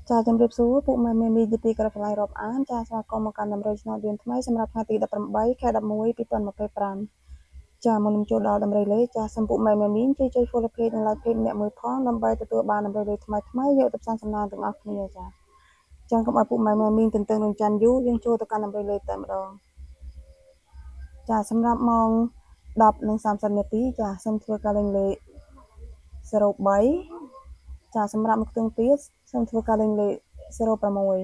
ចាជំរាបសួរពួកម៉ែមីជាទីគោរពថ្លៃរាប់អានចាស្វាគមន៍មកកាន់តម្រុយឆ្នោតរៀនថ្មីសម្រាប់ថ្ងៃទី18ខែ11 2025ចាមុននឹងចូលដល់តម្រុយលេខចាសូមពួកម៉ែមីជួយចុច follow page និង like page អ្នកមួយផងដើម្បីទទួលបានតម្រុយលេខថ្មីយកទៅផ្សាយសំណាងទាំងអស់គ្នាចាចឹងកុំឲ្យពួកម៉ែមីទន្ទឹងនឹងច័ន្ទយូរយើងចូលទៅកាន់តម្រុយលេខតែម្ដងចាសម្រាប់ម៉ោង10:30 នាទីចាសូមធ្វើការលេងលេខ03ចាសម្រាប់មួយខ្ទង់ទៀតសូមធ្វើការលេងលេខ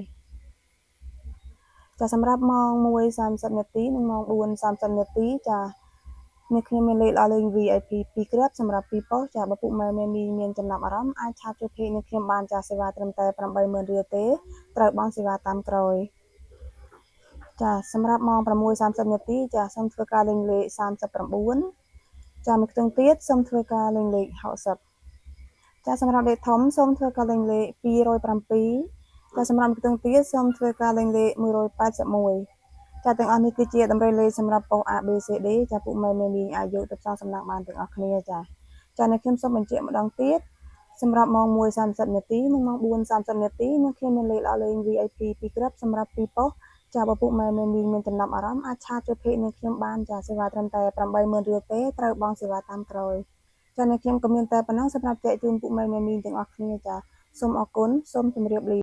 06ចាសម្រាប់ម៉ោង1:30 នាទីនិងម៉ោង4:30 នាទីចាអ្នកខ្ញុំមានលេខលេង VIP 2គ្រាប់សម្រាប់2ប៉ុស្តិ៍ចាបើពុកម៉ែមានចំណាប់អារម្មណ៍អាចឆាតជួយពេកអ្នកខ្ញុំបានចាសេវាត្រឹមតែ 80000 រៀលទេត្រូវបង់សេវាតាមក្រោយចាសម្រាប់ម៉ោង6:30 នាទីចាសូមធ្វើការលេងលេខ39ចាមួយខ្ទង់ទៀតសូមធ្វើការលេងលេខ60ចាសម្រាប់លេខធំសូមធ្វើការលេងលេខ207ចាសម្រាប់ខ្ទង់ទៀតសូមធ្វើការលេងលេខ181ចាទាំងអស់នេះគឺជាតម្រុយលេខសម្រាប់ប៉ុស្តិ៍ ABCD ចាពួកម៉ែមីអាចយកទៅផ្សាយសំណាងបានទាំងអស់គ្នាចាអ្នកខ្ញុំសូមបញ្ជាក់ម្ដងទៀតសម្រាប់ម៉ោង1:30 នាទីនិងម៉ោង4:30 នាទីអ្នកខ្ញុំមានលេខលេង VIP 2គ្រាប់សម្រាប់2ប៉ុស្តិ៍ចាបើពួកម៉ែមីមានចំណាប់អារម្មណ៍អាចឆាតជួយពេកអ្នកខ្ញុំបានចាសេវាត្រឹមតែ 80000 រៀលទេត្រូវបង់សេវាតាមក្រោយចាអ្នកខ្ញុំក៏មានតែប៉ុណ្ណឹងសម្រាប់ចែកជូនពួកម៉ែមីទាំងអស់គ្នាចាសូមអរគុណសូមជម្រាបលា